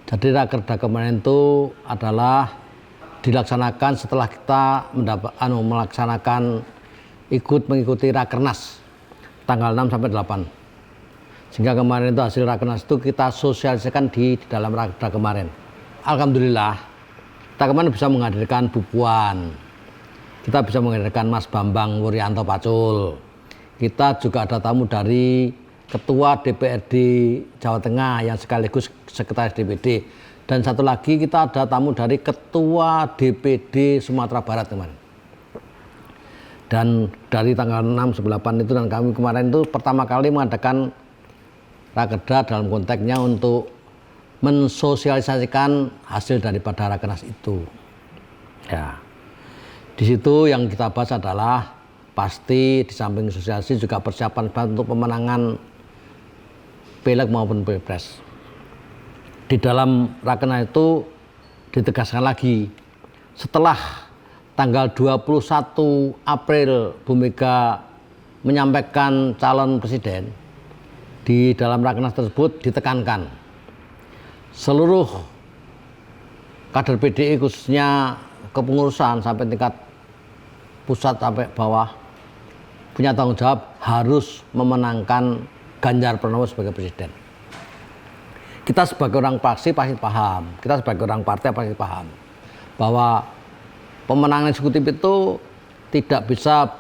Jadi Rakerda kemarin itu adalah dilaksanakan setelah kita mengikuti Rakernas tanggal 6 sampai 8. Sehingga kemarin itu hasil Rakernas itu kita sosialisasikan di dalam Rakerda kemarin. Alhamdulillah, kita kemarin bisa menghadirkan Bu Puan. Kita bisa menghadirkan Mas Bambang Wuryanto Pacul. Kita juga ada tamu dari Ketua DPRD Jawa Tengah yang sekaligus Sekretaris DPD. Dan satu lagi kita ada tamu dari Ketua DPD Sumatera Barat teman. Dan dari tanggal 6 sampai 8 itu dan kami kemarin itu pertama kali mengadakan Rakerda dalam konteksnya untuk mensosialisasikan hasil daripada Rakernas itu. Ya. Di situ yang kita bahas adalah pasti di samping sosialisasi juga persiapan untuk pemenangan Pileg maupun Pilpres. Di dalam Rakernas itu ditegaskan lagi setelah tanggal 21 April Bu Mega menyampaikan calon presiden, di dalam Rakernas tersebut ditekankan seluruh kader PDI khususnya kepengurusan sampai tingkat pusat sampai bawah punya tanggung jawab harus memenangkan Ganjar Pranowo sebagai presiden. Kita sebagai orang fraksi pasti paham, kita sebagai orang partai pasti paham bahwa pemenangan eksekutif itu tidak bisa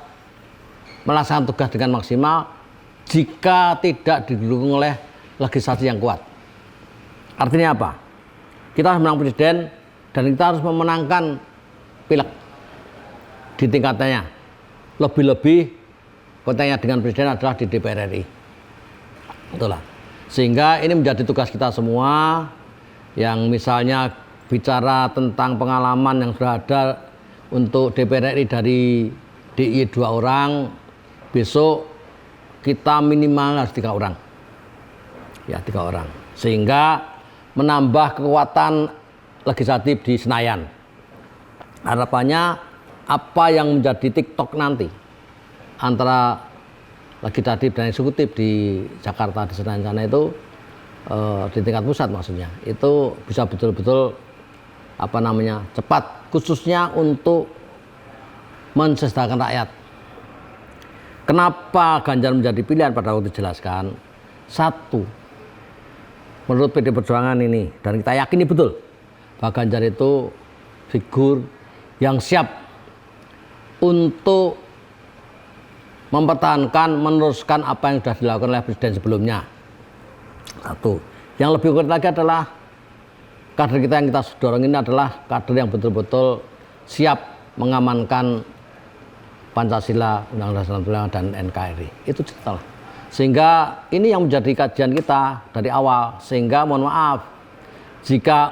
melaksanakan tugas dengan maksimal jika tidak didukung oleh legislasi yang kuat. Artinya apa? Kita harus menang presiden dan kita harus memenangkan pileg di tingkatannya. Lebih-lebih konteksnya dengan presiden adalah di DPR RI. Itulah. Sehingga ini menjadi tugas kita semua yang misalnya bicara tentang pengalaman yang sudah ada untuk DPR RI dari DIY 2 orang, besok kita minimal harus 3 orang. Ya, 3 orang. Sehingga menambah kekuatan legislatif di Senayan. Harapannya apa yang menjadi TikTok nanti antara legislatif dan eksekutif di Jakarta di Senayan sana itu di tingkat pusat maksudnya itu bisa betul-betul cepat khususnya untuk mensejahterakan rakyat. Kenapa Ganjar menjadi pilihan pada waktu dijelaskan? Satu, menurut PD Perjuangan ini dan kita yakini betul bahwa Ganjar itu figur yang siap untuk mempertahankan, meneruskan apa yang sudah dilakukan oleh presiden sebelumnya. Satu. Yang lebih kuat lagi adalah kader kita yang kita dorong ini adalah kader yang betul-betul siap mengamankan Pancasila, Undang-Undang 45 dan NKRI. Itu cerita. Sehingga ini yang menjadi kajian kita dari awal. Sehingga mohon maaf jika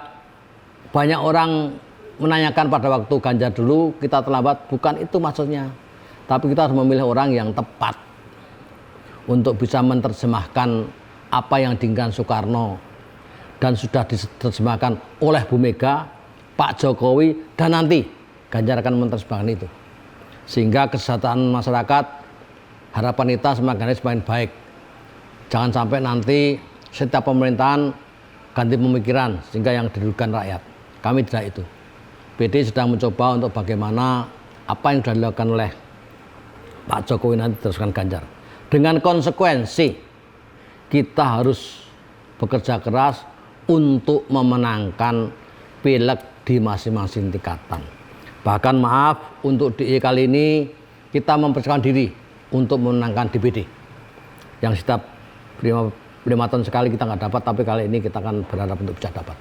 banyak orang menanyakan pada waktu Ganjar dulu kita terlambat, bukan itu maksudnya. Tapi kita harus memilih orang yang tepat untuk bisa menerjemahkan apa yang diinginkan Soekarno dan sudah diterjemahkan oleh Bu Mega, Pak Jokowi, dan nanti Ganjar akan menerjemahkan itu. Sehingga kesejahteraan masyarakat, harapan kita semakin baik. Jangan sampai nanti setiap pemerintahan ganti pemikiran sehingga yang dirugikan rakyat. Kami tidak itu. PD sedang mencoba untuk bagaimana apa yang sudah dilakukan oleh Pak Jokowi nanti teruskan Ganjar. Dengan konsekuensi kita harus bekerja keras untuk memenangkan pileg di masing-masing tingkatan. Bahkan maaf untuk DIY kali ini kita mempersiapkan diri untuk memenangkan DPD. Yang setiap 5 tahun sekali kita nggak dapat, tapi kali ini kita akan berharap untuk bisa dapat.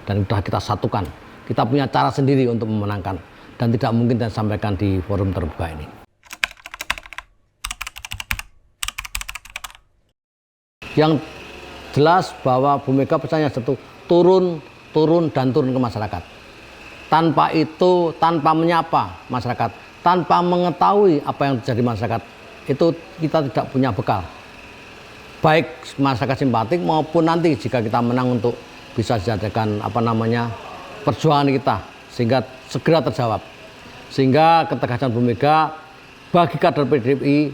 Dan sudah kita satukan. Kita punya cara sendiri untuk memenangkan dan tidak mungkin kita sampaikan di forum terbuka ini. Yang jelas bahwa Bu Mega pesannya satu, turun ke masyarakat. Tanpa itu, tanpa menyapa masyarakat, tanpa mengetahui apa yang terjadi masyarakat, itu kita tidak punya bekal. Baik masyarakat simpatik maupun nanti jika kita menang untuk bisa dijadikan perjuangan kita sehingga segera terjawab. Sehingga ketegasan Bu Mega bagi kader PDI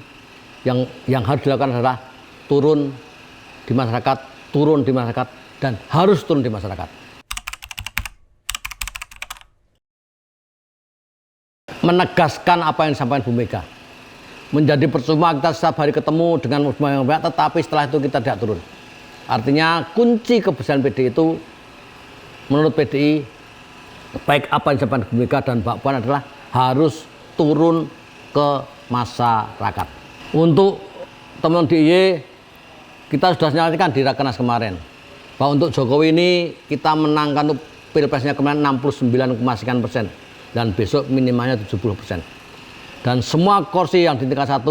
yang harus dilakukan adalah turun di masyarakat dan harus turun di masyarakat. menegaskan apa yang disampaikan Bu Mega. Menjadi percuma kita setiap hari ketemu dengan banyak pihak, tetapi setelah itu kita tidak turun. Artinya kunci keberhasilan PDI itu menurut PDI, baik apa yang disampaikan Bu Mega dan Mbak Puan adalah harus turun ke masyarakat. Untuk teman-teman DIY, kita sudah nyatakan di Rakernas kemarin bahwa untuk Jokowi ini kita menangkan untuk pilpresnya kemarin 69,sekian% dan besok minimalnya 70%. Dan semua kursi yang di tingkat 1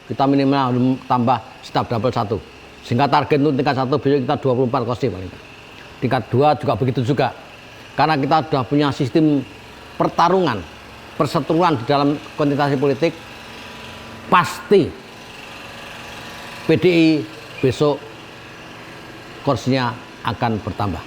kita minimal tambah staf double 1. Sehingga target untuk tingkat 1 besok kita 24 kursi paling. Tingkat 2 juga begitu juga. Karena kita sudah punya sistem pertarungan, perseteruan di dalam kontestasi politik, pasti PDI besok kursinya akan bertambah.